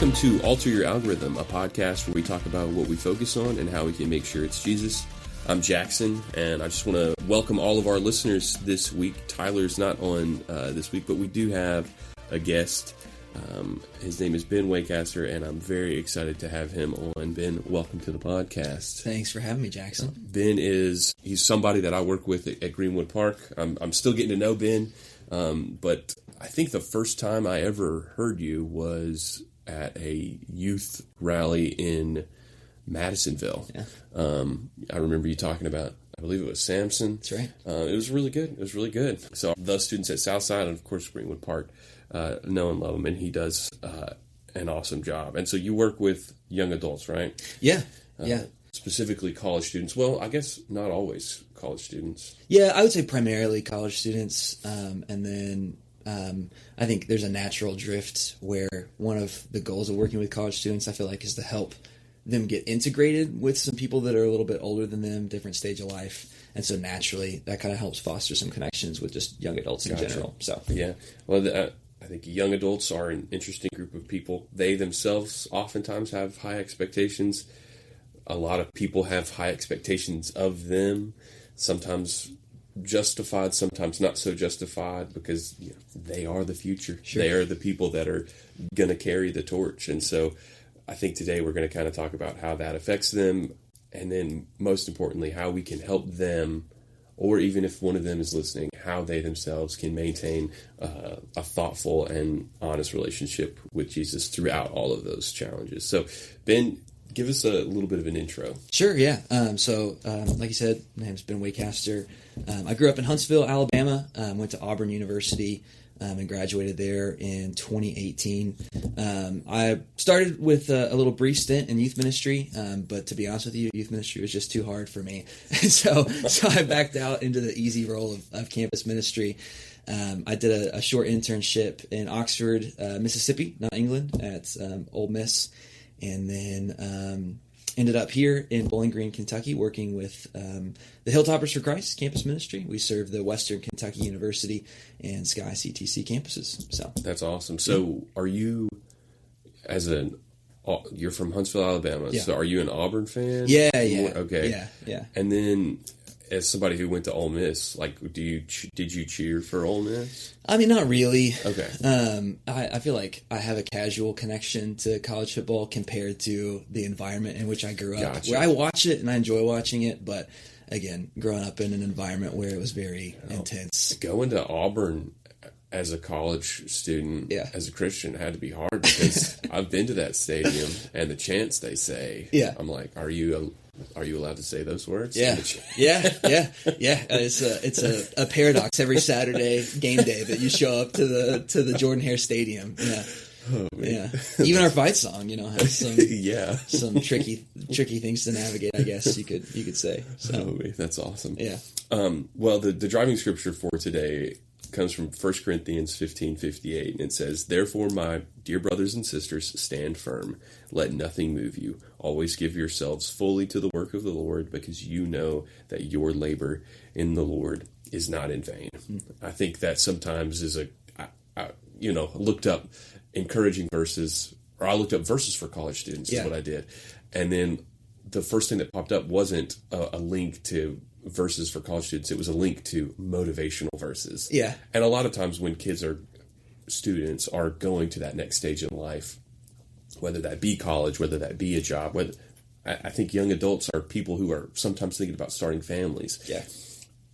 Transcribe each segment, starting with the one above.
Welcome to Alter Your Algorithm, a podcast where we talk about what we focus on and how we can make sure it's Jesus. I'm Jackson, and I just want to welcome all of our listeners this week. Tyler's not on this week, but we do have a guest. His name is Ben Wacaster, and I'm very excited to have him on. Ben, welcome to the podcast. Thanks for having me, Jackson. Ben he's somebody that I work with at Greenwood Park. I'm still getting to know Ben, but I think the first time I ever heard you was at a youth rally in Madisonville. Yeah. I remember you talking about, I believe it was Samson. That's right. It was really good. So the students at Southside and, of course, Greenwood Park know and love him, and he does an awesome job. And so you work with young adults, right? Yeah, Specifically college students. Well, I guess not always college students. Yeah, I would say primarily college students, and then I think there's a natural drift where one of the goals of working with college students, I feel like, is to help them get integrated with some people that are a little bit older than them, different stage of life. And so naturally, that kind of helps foster some connections with just young adults in general. So yeah, well, I think young adults are an interesting group of people. They themselves oftentimes have high expectations. A lot of people have high expectations of them, sometimes justified, sometimes not so justified, because they are the future. Sure. They are the people that are going to carry the torch. And so I think today we're going to kind of talk about how that affects them, and then most importantly, how we can help them, or even if one of them is listening, how they themselves can maintain a thoughtful and honest relationship with Jesus throughout all of those challenges. So, Ben, give us a little bit of an intro. Sure, yeah. Like you said, my name's Ben Wacaster. I grew up in Huntsville, Alabama, went to Auburn University, and graduated there in 2018. I started with a little brief stint in youth ministry, but to be honest with you, youth ministry was just too hard for me. so I backed out into the easy role of campus ministry. I did a short internship in Oxford, Mississippi, not England, at Ole Miss, and then ended up here in Bowling Green, Kentucky, working with the Hiltoppers for Christ campus ministry. We serve the Western Kentucky University and SKYCTC campuses. So that's awesome. So are you, you're from Huntsville, Alabama, so are you an Auburn fan? Yeah. Okay. Yeah. And then, as somebody who went to Ole Miss, did you cheer for Ole Miss? I mean, not really. Okay. I feel like I have a casual connection to college football compared to the environment in which I grew up. Gotcha. Where I watch it and I enjoy watching it, but again, growing up in an environment where it was very intense. Going to Auburn as a college student, as a Christian, had to be hard, because I've been to that stadium and the chants they say. Yeah. I'm like, are you allowed to say those words? Yeah. It's a paradox every Saturday game day that you show up to the Jordan-Hare Stadium. Yeah. Oh, man. Yeah. Even our fight song, has some some tricky things to navigate, I guess you could say. So. Oh, man, that's awesome. Yeah. Well, the driving scripture for today comes from 1 Corinthians 15:58, and it says, "Therefore, my dear brothers and sisters, stand firm. Let nothing move you. Always give yourselves fully to the work of the Lord, because you know that your labor in the Lord is not in vain." I think that sometimes is I looked up encouraging verses, or I looked up verses for college students, is what I did. And then the first thing that popped up wasn't a link to verses for college students. It was a link to motivational verses. Yeah. And a lot of times when students are going to that next stage in life, whether that be college, whether that be a job, I think young adults are people who are sometimes thinking about starting families. Yeah.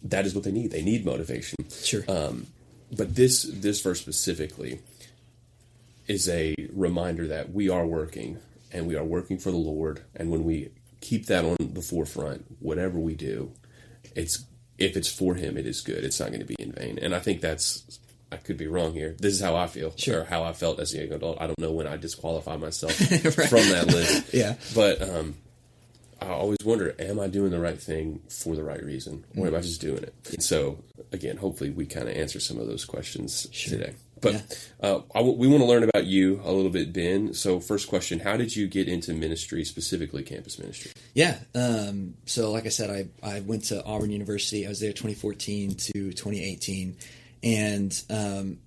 That is what they need. They need motivation. Sure. But this verse specifically is a reminder that we are working, and we are working for the Lord. And when we keep that on the forefront, whatever we do, if it's for Him, it is good. It's not going to be in vain. And I think I could be wrong here. This is how I feel, or how I felt as a young adult. I don't know when I disqualify myself from that list. Yeah. But I always wonder, am I doing the right thing for the right reason, or am I just doing it? And so, again, hopefully we kind of answer some of those questions today. But we want to learn about you a little bit, Ben. So first question, how did you get into ministry, specifically campus ministry? Yeah. So like I said, I went to Auburn University. I was there 2014 to 2018. And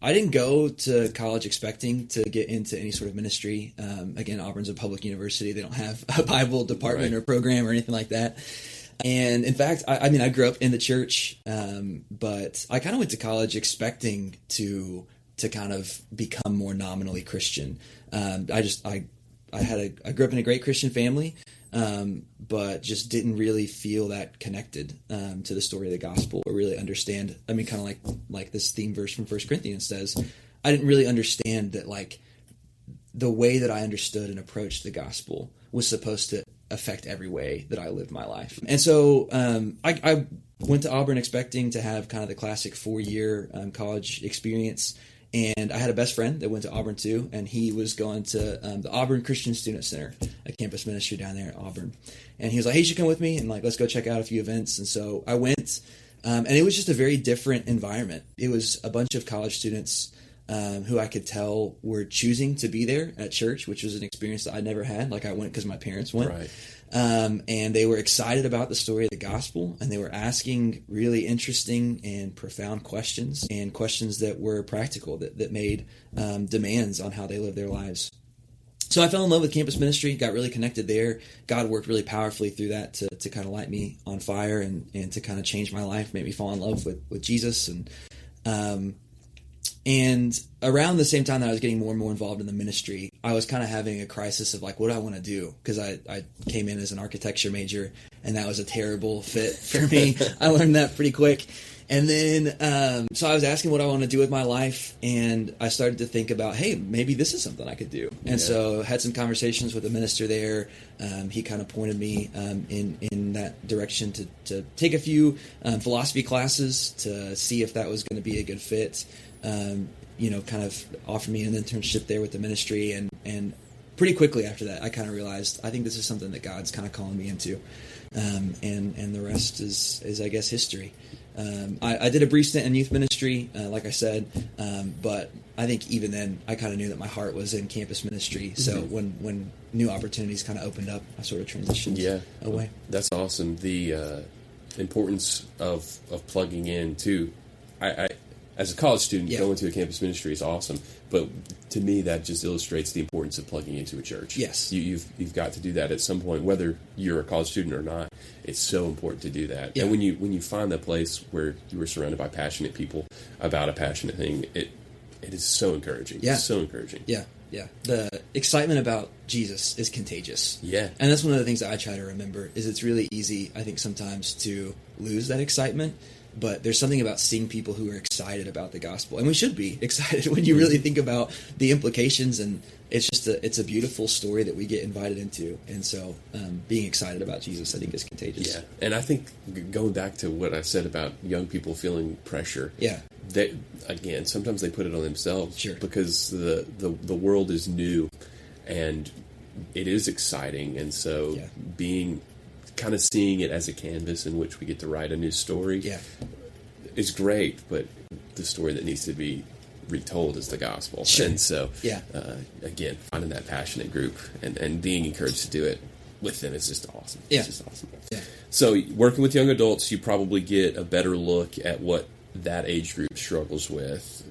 I didn't go to college expecting to get into any sort of ministry. Again, Auburn's a public university. They don't have a Bible department Right. or program or anything like that. And in fact, I mean, I grew up in the church, but I kind of went to college expecting to kind of become more nominally Christian. I grew up in a great Christian family, but just didn't really feel that connected to the story of the gospel or really understand. I mean, kind of like this theme verse from 1 Corinthians says, I didn't really understand that like the way that I understood and approached the gospel was supposed to affect every way that I lived my life. And so I went to Auburn expecting to have kind of the classic 4-year college experience. And I had a best friend that went to Auburn too, and he was going to the Auburn Christian Student Center, a campus ministry down there at Auburn. And he was like, hey, you should come with me, and like, let's go check out a few events. And so I went, and it was just a very different environment. It was a bunch of college students who I could tell were choosing to be there at church, which was an experience that I never had. Like I went because my parents went. Right. And they were excited about the story of the gospel, and they were asking really interesting and profound questions, and questions that were practical, that made demands on how they live their lives. So I fell in love with campus ministry, got really connected there. God worked really powerfully through that to kind of light me on fire and to kind of change my life, make me fall in love with Jesus. And around the same time that I was getting more and more involved in the ministry, I was kind of having a crisis of like, what do I want to do? Because I came in as an architecture major, and that was a terrible fit for me. I learned that pretty quick. And then, so I was asking what I want to do with my life, and I started to think about, hey, maybe this is something I could do. And so had some conversations with the minister there. He kind of pointed me in that direction to take a few philosophy classes to see if that was going to be a good fit. Kind of offered me an internship there with the ministry, and pretty quickly after that, I kind of realized I think this is something that God's kind of calling me into, and the rest is I guess history. I did a brief stint in youth ministry, like I said, but I think even then I kind of knew that my heart was in campus ministry. So when new opportunities kind of opened up, I sort of transitioned away. That's awesome. The importance of plugging in too. I as a college student, going to a campus ministry is awesome, but to me that just illustrates the importance of plugging into a church. Yes, you've got to do that at some point, whether you're a college student or not. It's so important to do that. And when you find that place where you are surrounded by passionate people about a passionate thing, it is so encouraging. Yeah, it's so encouraging. Yeah. The excitement about Jesus is contagious. Yeah, and that's one of the things that I try to remember. Is it's really easy, I think, sometimes to lose that excitement. But there's something about seeing people who are excited about the gospel, and we should be excited when you really think about the implications. And it's just it's a beautiful story that we get invited into, and so being excited about Jesus, I think, is contagious. Yeah, and I think going back to what I said about young people feeling pressure. Yeah, they again sometimes they put it on themselves. Sure, because the world is new, and it is exciting, and so being kind of seeing it as a canvas in which we get to write a new story is great, but the story that needs to be retold is the gospel. Sure. And so, again, finding that passionate group and being encouraged to do it with them is just awesome. Yeah. It's just awesome. Yeah. So working with young adults, you probably get a better look at what that age group struggles with.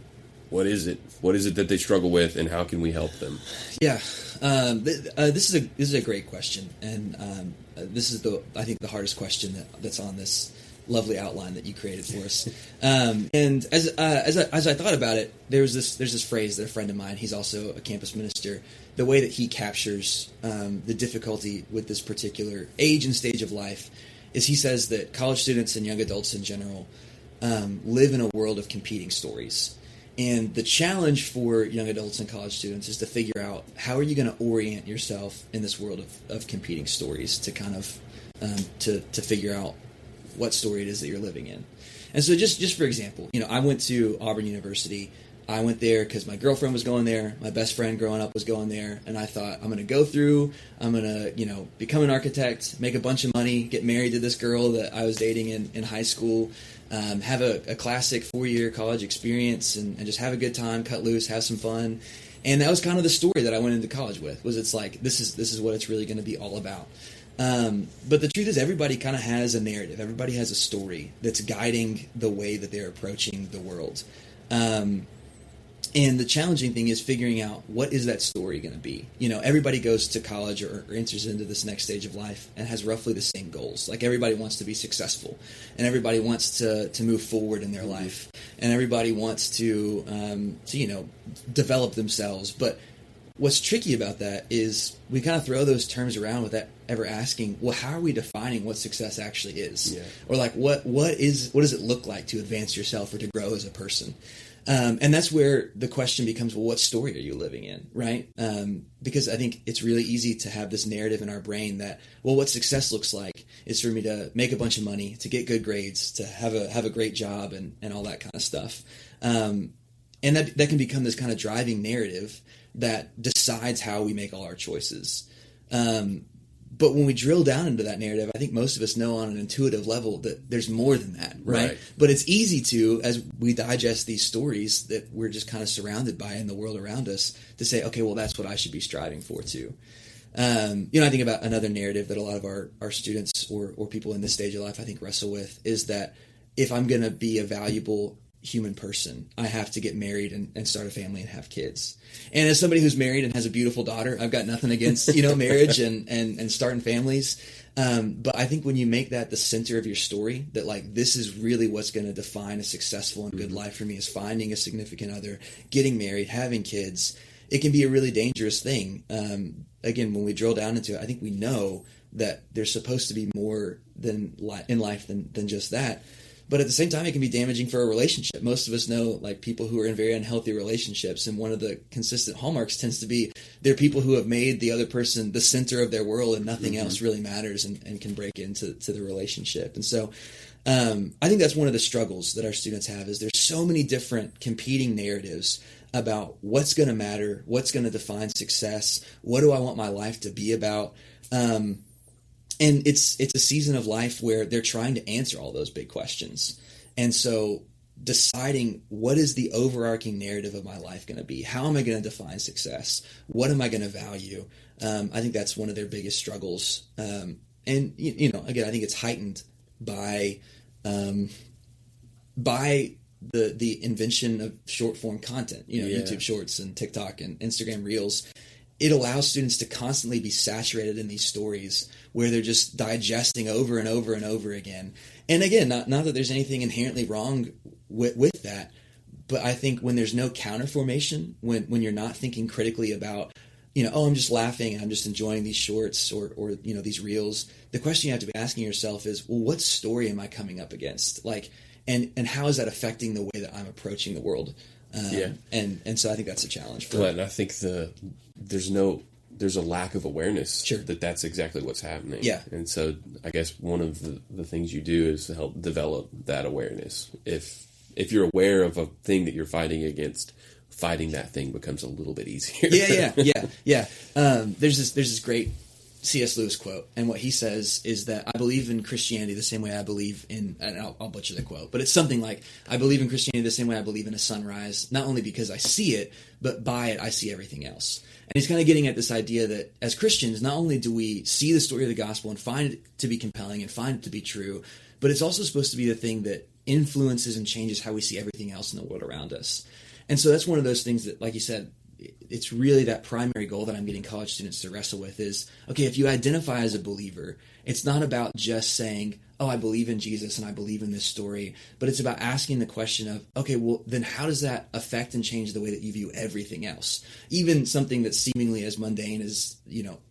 What is it? What is it that they struggle with, and how can we help them? Yeah. This is a great question, and this is I think the hardest question that's on this lovely outline that you created for us. And as I thought about it, there's this phrase that a friend of mine, he's also a campus minister, the way that he captures the difficulty with this particular age and stage of life is he says that college students and young adults in general live in a world of competing stories. And the challenge for young adults and college students is to figure out how are you going to orient yourself in this world of competing stories to kind of to figure out what story it is that you're living in. And so just for example, I went to Auburn University. I went there because my girlfriend was going there. My best friend growing up was going there. And I thought, I'm going to go through, I'm going to, become an architect, make a bunch of money, get married to this girl that I was dating in high school, have a classic 4-year college experience and just have a good time, cut loose, have some fun. And that was kind of the story that I went into college with, was it's like, this is what it's really going to be all about. But the truth is everybody kind of has a narrative. Everybody has a story that's guiding the way that they're approaching the world. And the challenging thing is figuring out what is that story going to be. Everybody goes to college or enters into this next stage of life and has roughly the same goals. Like everybody wants to be successful, and everybody wants to move forward in their life, and everybody wants to develop themselves. But what's tricky about that is we kind of throw those terms around without ever asking, well, how are we defining what success actually is? Yeah. Or like what does it look like to advance yourself or to grow as a person? And that's where the question becomes, well, what story are you living in, right? Because I think it's really easy to have this narrative in our brain that, well, what success looks like is for me to make a bunch of money, to get good grades, to have a great job and all that kind of stuff. And that can become this kind of driving narrative that decides how we make all our choices. But when we drill down into that narrative, I think most of us know on an intuitive level that there's more than that, right? But it's easy to, as we digest these stories that we're just kind of surrounded by in the world around us, to say, okay, well, that's what I should be striving for too. I think about another narrative that a lot of our students or people in this stage of life, I think, wrestle with is that if I'm going to be a valuable human person, I have to get married and start a family and have kids. And as somebody who's married and has a beautiful daughter, I've got nothing against, marriage and starting families. But I think when you make that the center of your story, that like, this is really what's going to define a successful and good life for me, is finding a significant other, getting married, having kids. It can be a really dangerous thing. Again, when we drill down into it, I think we know that there's supposed to be more in life than just that. But at the same time, it can be damaging for a relationship. Most of us know like people who are in very unhealthy relationships, and one of the consistent hallmarks tends to be they're people who have made the other person the center of their world, and nothing else really matters, and can break into the relationship. And so I think that's one of the struggles that our students have, is there's so many different competing narratives about what's going to matter, what's going to define success, what do I want my life to be about. And it's a season of life where they're trying to answer all those big questions. And so deciding, what is the overarching narrative of my life going to be? How am I going to define success? What am I going to value? I think that's one of their biggest struggles. And, again, I think it's heightened by the invention of short form content, YouTube Shorts and TikTok and Instagram Reels. It allows students to constantly be saturated in these stories where they're just digesting over and over and over again. And again, not that there's anything inherently wrong with that, but I think when there's no counter formation, when you're not thinking critically about, I'm just laughing and I'm just enjoying these shorts or these reels, the question you have to be asking yourself is, well, what story am I coming up against? And how is that affecting the way that I'm approaching the world? And so I think that's a challenge for and I think there's a lack of awareness that that's exactly what's happening. Yeah. And so I guess one of the things you do is to help develop that awareness. If you're aware of a thing that you're fighting against, fighting that thing becomes a little bit easier. Yeah. There's this great C.S. Lewis quote, and what he says is that I believe in Christianity the same way I believe in, and I'll butcher the quote, but it's something like, I believe in Christianity the same way I believe in a sunrise, not only because I see it, but by it I see everything else. And he's kind of getting at this idea that as Christians, not only do we see the story of the gospel and find it to be compelling and find it to be true, but it's also supposed to be the thing that influences and changes how we see everything else in the world around us. And so that's one of those things that, like you said, it's really that primary goal that I'm getting college students to wrestle with is, okay, if you identify as a believer, it's not about just saying, oh, I believe in Jesus and I believe in this story, but it's about asking the question of, okay, well, then how does that affect and change the way that you view everything else? Even something that's seemingly as mundane as,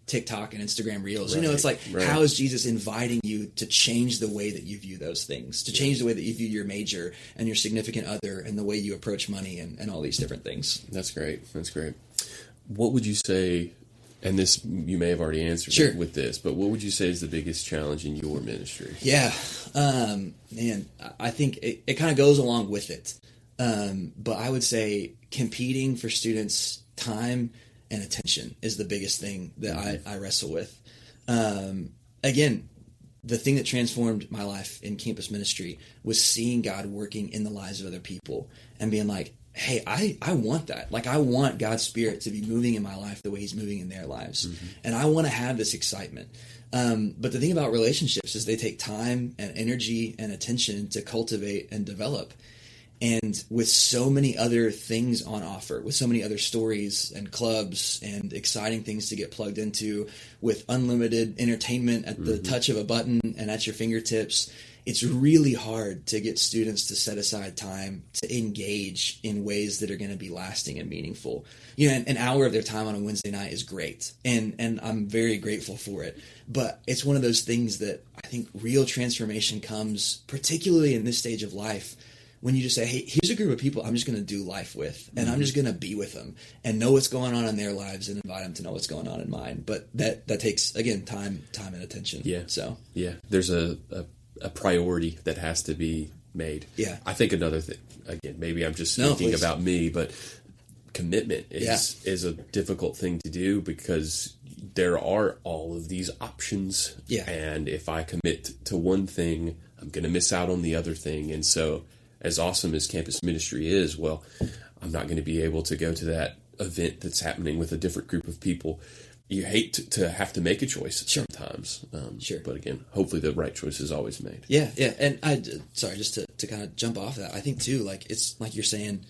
TikTok and Instagram Reels. Right. It's like, how is Jesus inviting you to change the way that you view those things, to change the way that you view your major and your significant other and the way you approach money and all these different things. That's great. What would you say, and this you may have already answered with this, but what would you say is the biggest challenge in your ministry? Yeah, man, I think it kind of goes along with it. But I would say competing for students' time and attention is the biggest thing that I wrestle with. Again, the thing that transformed my life in campus ministry was seeing God working in the lives of other people and being like, hey, I want that. Like, I want God's Spirit to be moving in my life the way He's moving in their lives. Mm-hmm. And I want to have this excitement. But the thing about relationships is they take time and energy and attention to cultivate and develop. And with so many other things on offer, with so many other stories and clubs and exciting things to get plugged into, with unlimited entertainment at the touch of a button and at your fingertips, it's really hard to get students to set aside time to engage in ways that are going to be lasting and meaningful. You know, an hour of their time on a Wednesday night is great, and I'm very grateful for it. But it's one of those things that I think real transformation comes, particularly in this stage of life, when you just say, hey, here's a group of people I'm just going to do life with, and I'm just going to be with them and know what's going on in their lives and invite them to know what's going on in mine. But that takes, again, time and attention. Yeah. So yeah, there's a priority that has to be made. Yeah. I think another thing, again, maybe I'm just thinking about me, but commitment is a difficult thing to do because there are all of these options. Yeah. And if I commit to one thing, I'm going to miss out on the other thing. And so as awesome as campus ministry is, well, I'm not going to be able to go to that event that's happening with a different group of people. You hate to have to make a choice sometimes. Sure. But again, hopefully the right choice is always made. Yeah. And sorry, just to kind of jump off that, I think too, like, it's like you're saying,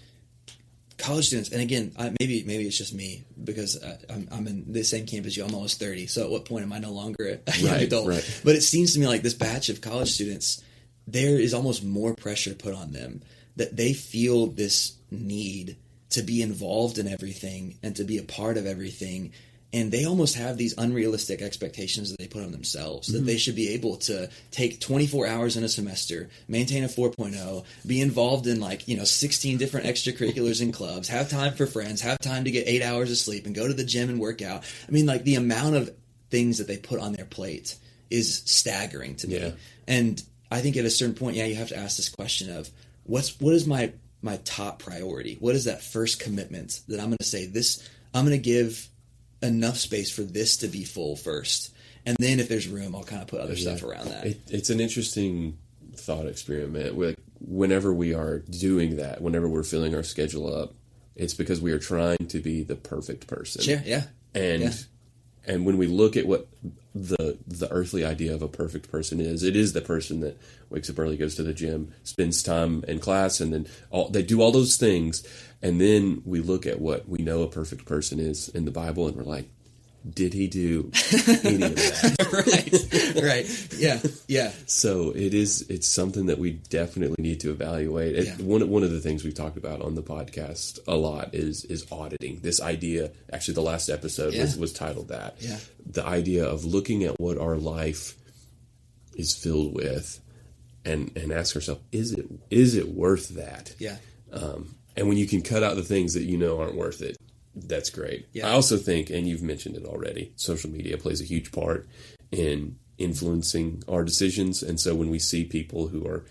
college students, and again, maybe it's just me because I'm in the same camp as you. I'm almost 30, so at what point am I no longer a young adult? Right. But it seems to me like this batch of college students, there is almost more pressure put on them, that they feel this need to be involved in everything and to be a part of everything. And they almost have these unrealistic expectations that they put on themselves, that they should be able to take 24 hours in a semester, maintain a 4.0, be involved in 16 different extracurriculars and clubs, have time for friends, have time to get 8 hours of sleep and go to the gym and work out. I mean, like, the amount of things that they put on their plate is staggering to me. And I think at a certain point, you have to ask this question of what is my top priority? What is that first commitment that I'm going to say this, I'm going to give enough space for this to be full first, and then if there's room, I'll kind of put other stuff around that. It's an interesting thought experiment. Whenever we are doing that, whenever we're filling our schedule up, it's because we are trying to be the perfect person. Sure, yeah. And when we look at what the earthly idea of a perfect person is, it is the person that wakes up early, goes to the gym, spends time in class, and then they do all those things. And then we look at what we know a perfect person is in the Bible, and we're like, did he do any of that? Right. Yeah. So it's something that we definitely need to evaluate. One of the things we've talked about on the podcast a lot is auditing. This idea, actually the last episode was titled that. Yeah. The idea of looking at what our life is filled with and ask ourselves, is it worth that? Yeah. And when you can cut out the things that you know aren't worth it, that's great. Yeah. I also think, and you've mentioned it already, social media plays a huge part in influencing our decisions. And so when we see people who are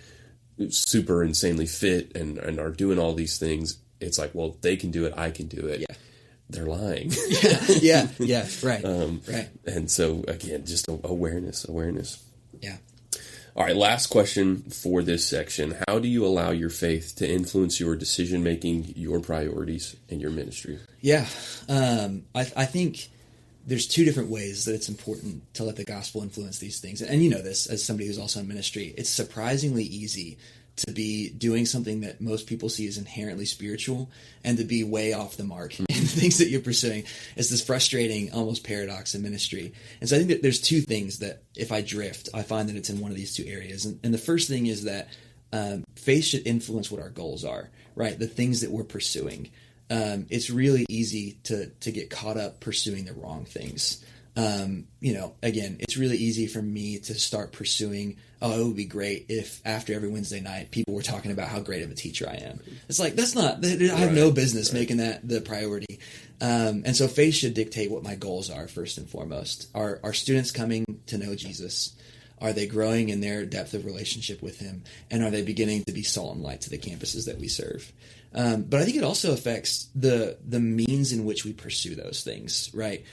super insanely fit and are doing all these things, it's like, well, they can do it, I can do it. Yeah. They're lying. Yeah. Right. Right. And so, again, just awareness. Yeah. All right, last question for this section. How do you allow your faith to influence your decision-making, your priorities, and your ministry? Yeah. I think there's two different ways that it's important to let the gospel influence these things. And you know this, as somebody who's also in ministry, it's surprisingly easy to be doing something that most people see as inherently spiritual and to be way off the mark in the things that you're pursuing. It's this frustrating, almost paradox in ministry. And so I think that there's two things that if I drift, I find that it's in one of these two areas. And the first thing is that faith should influence what our goals are, right? The things that we're pursuing. It's really easy to get caught up pursuing the wrong things. Again, it's really easy for me to start pursuing, it would be great if after every Wednesday night, people were talking about how great of a teacher I am. It's like, I have no business making that the priority. And so faith should dictate what my goals are first and foremost. Are students coming to know Jesus? Are they growing in their depth of relationship with him? And are they beginning to be salt and light to the campuses that we serve? But I think it also affects the means in which we pursue those things, right?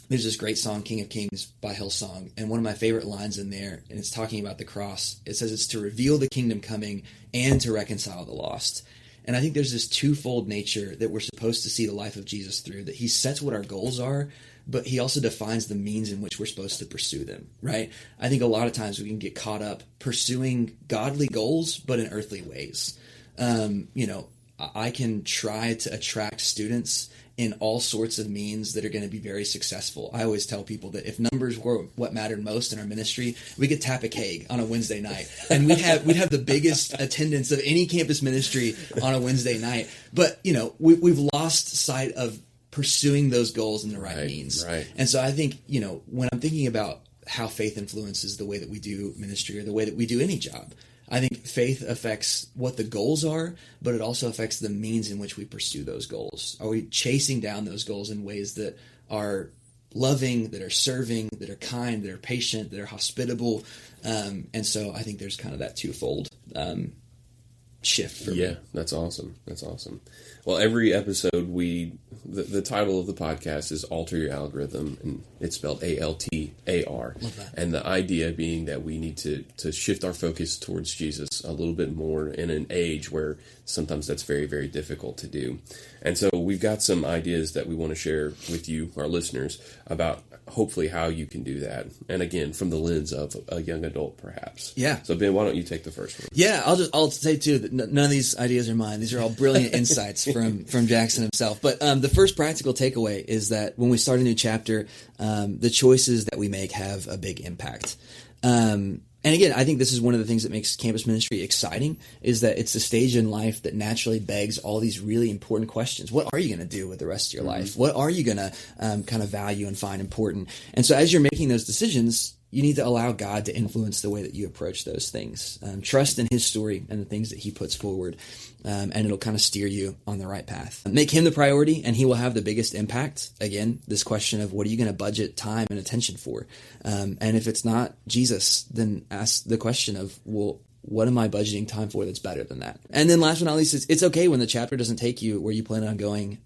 There's this great song, King of Kings by Hillsong, and one of my favorite lines in there, and it's talking about the cross. It says it's to reveal the kingdom coming and to reconcile the lost. And I think there's this twofold nature that we're supposed to see the life of Jesus through, that he sets what our goals are, but he also defines the means in which we're supposed to pursue them, right? I think a lot of times we can get caught up pursuing godly goals, but in earthly ways. I can try to attract students in all sorts of means that are going to be very successful. I always tell people that if numbers were what mattered most in our ministry, we could tap a keg on a Wednesday night, and we'd have the biggest attendance of any campus ministry on a Wednesday night. But we've lost sight of pursuing those goals in the right means. Right. And so I think when I'm thinking about how faith influences the way that we do ministry or the way that we do any job, I think faith affects what the goals are, but it also affects the means in which we pursue those goals. Are we chasing down those goals in ways that are loving, that are serving, that are kind, that are patient, that are hospitable? And so I think there's kind of that twofold shift for me. Yeah, that's awesome. That's awesome. Well, every episode the title of the podcast is Alter Your Algorithm, and it's spelled ALTAR. Love that. And the idea being that we need to shift our focus towards Jesus a little bit more in an age where sometimes that's very, very difficult to do. And so we've got some ideas that we want to share with you, our listeners, about hopefully how you can do that. And again, from the lens of a young adult, perhaps. Yeah. So Ben, why don't you take the first one? Yeah, I'll say too that none of these ideas are mine. These are all brilliant insights from Jackson himself. But the first practical takeaway is that when we start a new chapter, the choices that we make have a big impact. And again, I think this is one of the things that makes campus ministry exciting, is that it's a stage in life that naturally begs all these really important questions. What are you going to do with the rest of your life? What are you going to kind of value and find important? And so as you're making those decisions, you need to allow God to influence the way that you approach those things. Trust in his story and the things that he puts forward, and it'll kind of steer you on the right path. Make him the priority, and he will have the biggest impact. Again, this question of what are you going to budget time and attention for? And if it's not Jesus, then ask the question of, well, what am I budgeting time for that's better than that? And then last but not least, it's okay when the chapter doesn't take you where you plan on going.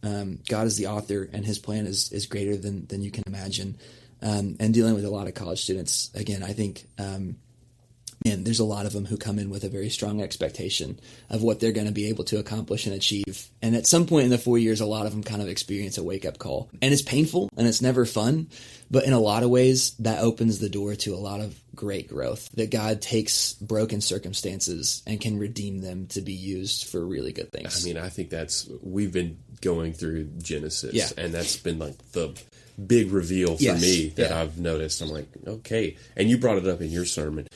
God is the author, and his plan is greater than you can imagine. And dealing with a lot of college students, again, I think, there's a lot of them who come in with a very strong expectation of what they're going to be able to accomplish and achieve. And at some point in the 4 years, a lot of them kind of experience a wake-up call. And it's painful, and it's never fun. But in a lot of ways, that opens the door to a lot of great growth, that God takes broken circumstances and can redeem them to be used for really good things. I mean, I think we've been going through Genesis, and that's been like the big reveal for me that I've noticed. I'm like, okay. And you brought it up in your sermon.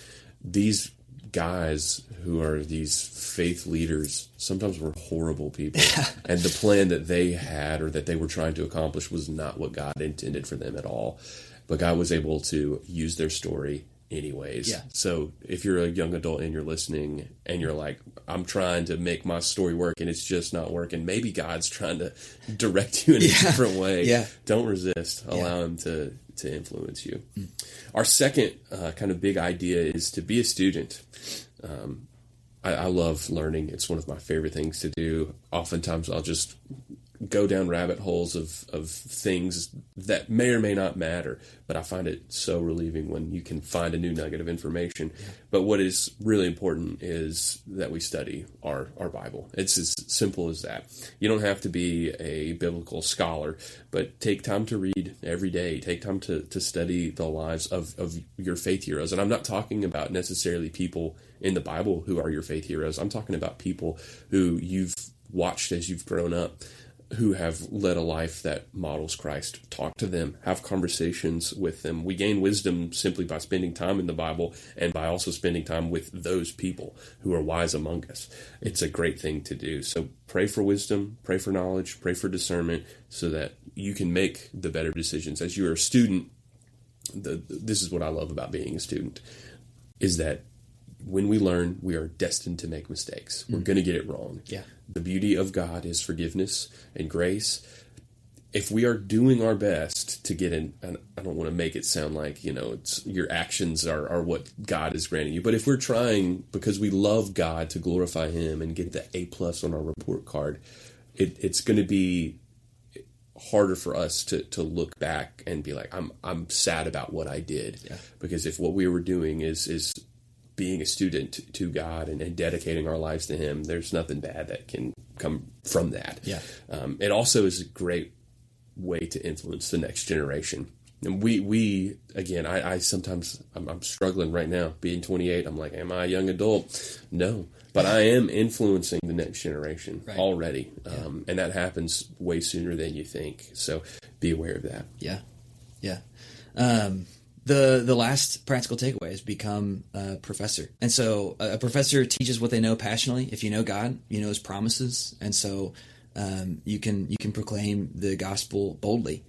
These guys who are these faith leaders sometimes were horrible people. And the plan that they had or that they were trying to accomplish was not what God intended for them at all. But God was able to use their story anyways. Yeah. So if you're a young adult and you're listening and you're like, I'm trying to make my story work and it's just not working, maybe God's trying to direct you in a different way. Yeah. Don't resist. Allow him to influence you. Our second kind of big idea is to be a student. I love learning. It's one of my favorite things to do. Oftentimes I'll just go down rabbit holes of things that may or may not matter, but I find it so relieving when you can find a new nugget of information. But what is really important is that we study our Bible. It's as simple as that. You don't have to be a biblical scholar, but take time to read every day. Take time to study the lives of your faith heroes. And I'm not talking about necessarily people in the Bible who are your faith heroes. I'm talking about people who you've watched as you've grown up, who have led a life that models Christ. Talk to them, have conversations with them. We gain wisdom simply by spending time in the Bible and by also spending time with those people who are wise among us. It's a great thing to do. So pray for wisdom, pray for knowledge, pray for discernment so that you can make the better decisions. As you're a student, this is what I love about being a student, is that when we learn, we are destined to make mistakes. We're going to get it wrong. Yeah. The beauty of God is forgiveness and grace. If we are doing our best to get in, and I don't want to make it sound like, it's your actions are what God is granting you. But if we're trying, because we love God, to glorify him and get the A+ on our report card, it's going to be harder for us to look back and be like, I'm sad about what I did. Yeah. Because if what we were doing is being a student to God and dedicating our lives to him, there's nothing bad that can come from that. Yeah. It also is a great way to influence the next generation. And we again, I sometimes, I'm struggling right now being 28. I'm like, am I a young adult? No, but I am influencing the next generation already. And that happens way sooner than you think. So be aware of that. Yeah. Yeah. The last practical takeaway is become a professor. And so a professor teaches what they know passionately. If you know God, you know his promises. And so you can proclaim the gospel boldly.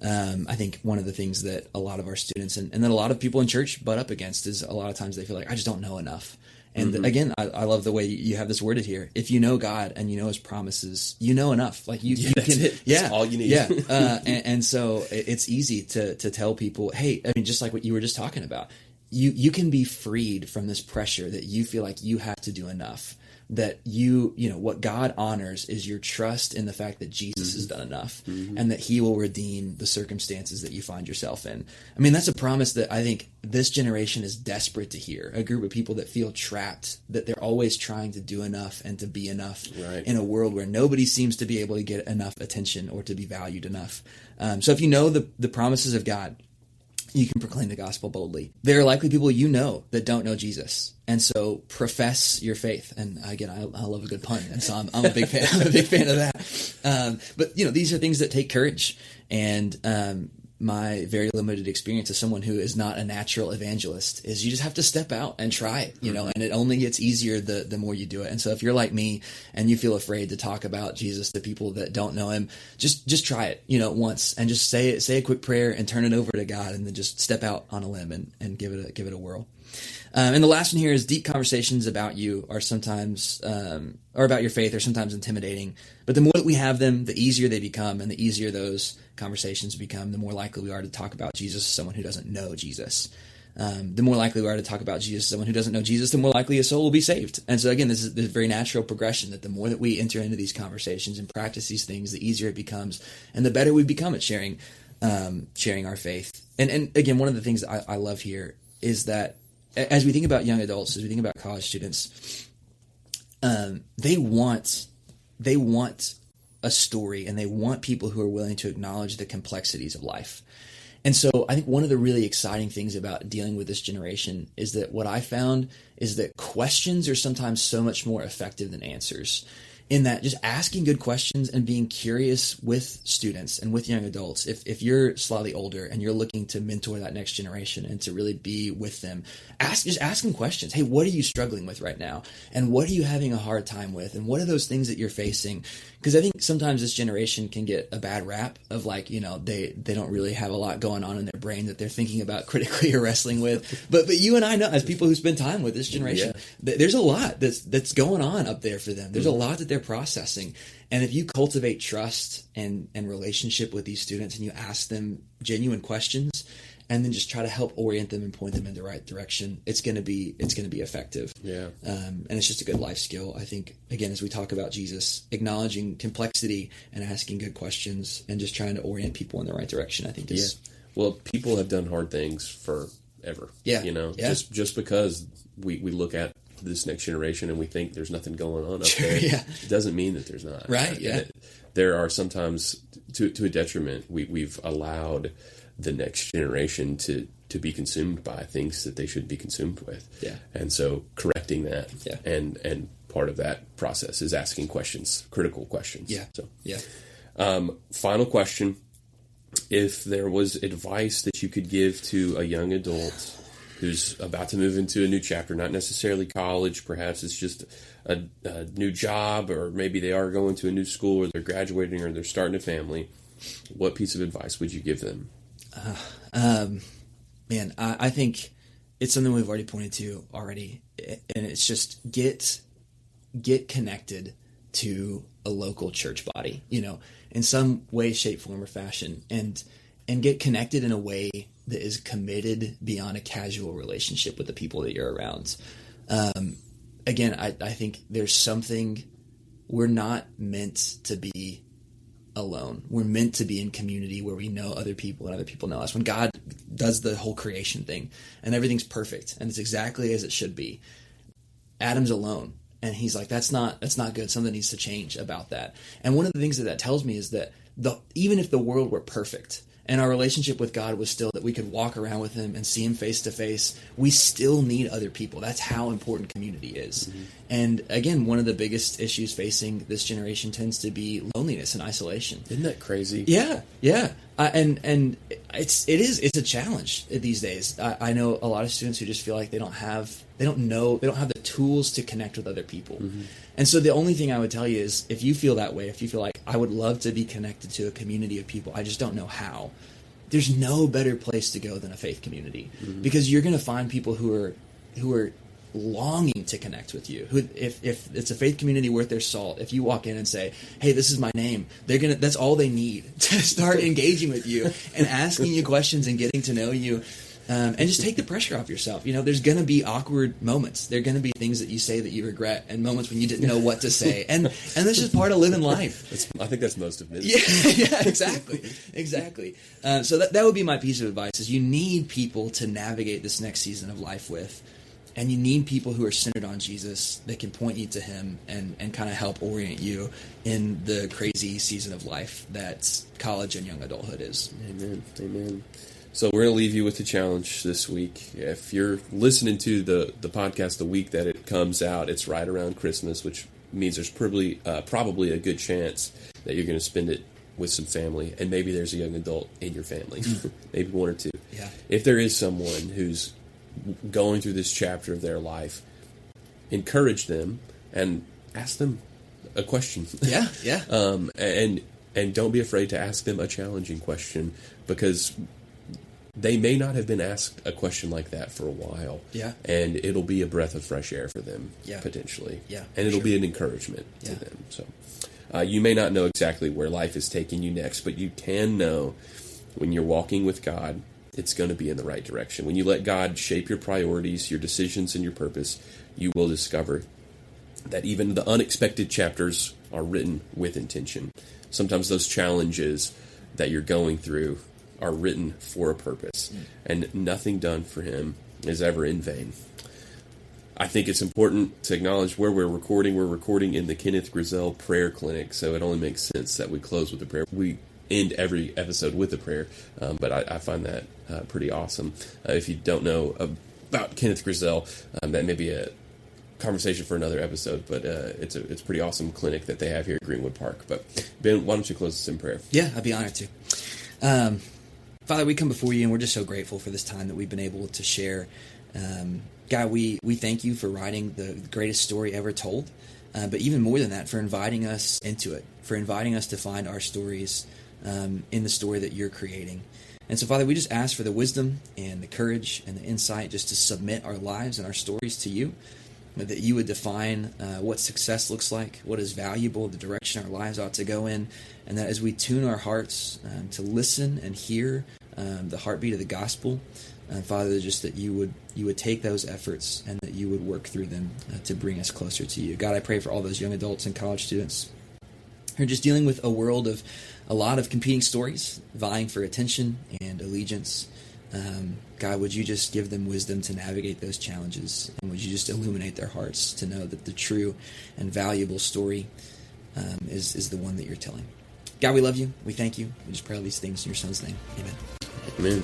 I think one of the things that a lot of our students and that a lot of people in church butt up against is a lot of times they feel like, I just don't know enough. And again, I love the way you have this worded here. If you know God and you know his promises, you know enough. Like you can, that's all you need. Yeah. And so it's easy to tell people, hey, I mean, just like what you were just talking about, you can be freed from this pressure that you feel like you have to do enough. That you know, what God honors is your trust in the fact that Jesus has done enough and that he will redeem the circumstances that you find yourself in. I mean, that's a promise that I think this generation is desperate to hear. A group of people that feel trapped, that they're always trying to do enough and to be enough in a world where nobody seems to be able to get enough attention or to be valued enough. So if you know the promises of God, you can proclaim the gospel boldly. There are likely people you know that don't know Jesus. And so profess your faith. And again, I love a good pun. And so I'm a big fan. I'm a big fan of that. But you know, these are things that take courage. And my very limited experience as someone who is not a natural evangelist is you just have to step out and try it, you know, and it only gets easier the more you do it. And so if you're like me and you feel afraid to talk about Jesus to people that don't know him, just try it, you know, once and just say a quick prayer and turn it over to God and then just step out on a limb and give it a whirl. And the last one here is deep conversations about you are sometimes, or about your faith are sometimes intimidating, but the more that we have them, the easier they become, and the easier those conversations become, the more likely we are to talk about Jesus as someone who doesn't know Jesus. The more likely we are to talk about Jesus as someone who doesn't know Jesus, the more likely a soul will be saved. And so again, this is a very natural progression that the more that we enter into these conversations and practice these things, the easier it becomes, and the better we become at sharing our faith. And again, one of the things that I love here is that as we think about young adults, as we think about college students, they want a story and they want people who are willing to acknowledge the complexities of life. And so I think one of the really exciting things about dealing with this generation is that what I found is that questions are sometimes so much more effective than answers. In that just asking good questions and being curious with students and with young adults. If you're slightly older and you're looking to mentor that next generation and to really be with them, just ask them questions. Hey, what are you struggling with right now? And what are you having a hard time with? And what are those things that you're facing? Because I think sometimes this generation can get a bad rap of like, you know, they don't really have a lot going on in their brain that they're thinking about critically or wrestling with. But you and I know, as people who spend time with this generation, there's a lot that's going on up there for them. There's a lot that they're processing. And if you cultivate trust and relationship with these students and you ask them genuine questions and then just try to help orient them and point them in the right direction, it's going to be effective. Yeah. And it's just a good life skill. I think, again, as we talk about Jesus, acknowledging complexity and asking good questions and just trying to orient people in the right direction, I think is... Yeah. Well, people have done hard things forever. Yeah. You know, just because we look at this next generation and we think there's nothing going on up there, it doesn't mean that there's not. Right, yeah. There are sometimes, to a detriment, we've allowed the next generation to be consumed by things that they shouldn't be consumed with. Yeah. And so correcting that and part of that process is asking questions, critical questions. Yeah. So, yeah. Final question. If there was advice that you could give to a young adult who's about to move into a new chapter, not necessarily college, perhaps it's just a new job, or maybe they are going to a new school, or they're graduating, or they're starting a family, what piece of advice would you give them? Man, I think it's something we've already pointed to already, and it's just get connected to a local church body, you know, in some way, shape, form, or fashion, and get connected in a way that is committed beyond a casual relationship with the people that you're around. Again, I think there's something, we're not meant to be alone. We're meant to be in community where we know other people and other people know us. When God does the whole creation thing and everything's perfect and it's exactly as it should be, Adam's alone. And he's like, that's not good. Something needs to change about that. And one of the things that tells me is that even if the world were perfect and our relationship with God was still that we could walk around with him and see him face to face, we still need other people. That's how important community is. Mm-hmm. And again, one of the biggest issues facing this generation tends to be loneliness and isolation. Isn't that crazy? Yeah. And it's a challenge these days. I know a lot of students who just feel like they don't have the tools to connect with other people. Mm-hmm. And so the only thing I would tell you is, if you feel that way, if you feel like I would love to be connected to a community of people, I just don't know how, there's no better place to go than a faith community. Mm-hmm. Because you're going to find people who are longing to connect with you. Who, if it's a faith community worth their salt, if you walk in and say, "Hey, this is my name," that's all they need to start engaging with you and asking you questions and getting to know you. And just take the pressure off yourself. There's going to be awkward moments. There are going to be things that you say that you regret, and moments when you didn't know what to say. And that's just part of living life. I think that's most of it. Yeah, exactly. So that would be my piece of advice: is you need people to navigate this next season of life with, and you need people who are centered on Jesus that can point you to him and kind of help orient you in the crazy season of life that college and young adulthood is. Amen. So we're going to leave you with the challenge this week. If you're listening to the podcast the week that it comes out, it's right around Christmas, which means there's probably a good chance that you're going to spend it with some family, and maybe there's a young adult in your family, maybe one or two. Yeah. If there is someone who's going through this chapter of their life, encourage them and ask them a question. Yeah. And don't be afraid to ask them a challenging question, because they may not have been asked a question like that for a while. Yeah. And it'll be a breath of fresh air for them, potentially. Yeah. And it'll be an encouragement to them. So you may not know exactly where life is taking you next, but you can know when you're walking with God, it's going to be in the right direction. When you let God shape your priorities, your decisions, and your purpose, you will discover that even the unexpected chapters are written with intention. Sometimes those challenges that you're going through are written for a purpose, and nothing done for him is ever in vain. I think it's important to acknowledge where we're recording. We're recording in the Kenneth Grizzell Prayer Clinic, so it only makes sense that we close with a prayer. We end every episode with a prayer, but I find that pretty awesome. If you don't know about Kenneth Grizzell, that may be a conversation for another episode, but it's a pretty awesome clinic that they have here at Greenwood Park. But Ben, why don't you close us in prayer? Yeah, I'd be honored to. Father, we come before you, and we're just so grateful for this time that we've been able to share. God, we thank you for writing the greatest story ever told, but even more than that, for inviting us into it, for inviting us to find our stories in the story that you're creating. And so, Father, we just ask for the wisdom and the courage and the insight just to submit our lives and our stories to you, that you would define what success looks like, what is valuable, the direction our lives ought to go in, and that as we tune our hearts to listen and hear the heartbeat of the gospel, Father, just that you would take those efforts and that you would work through them to bring us closer to you. God, I pray for all those young adults and college students who are just dealing with a world of a lot of competing stories, vying for attention and allegiance. God, would you just give them wisdom to navigate those challenges, and would you just illuminate their hearts to know that the true and valuable story is the one that you're telling. God, we love you. We thank you. We just pray all these things in your Son's name. Amen. Amen.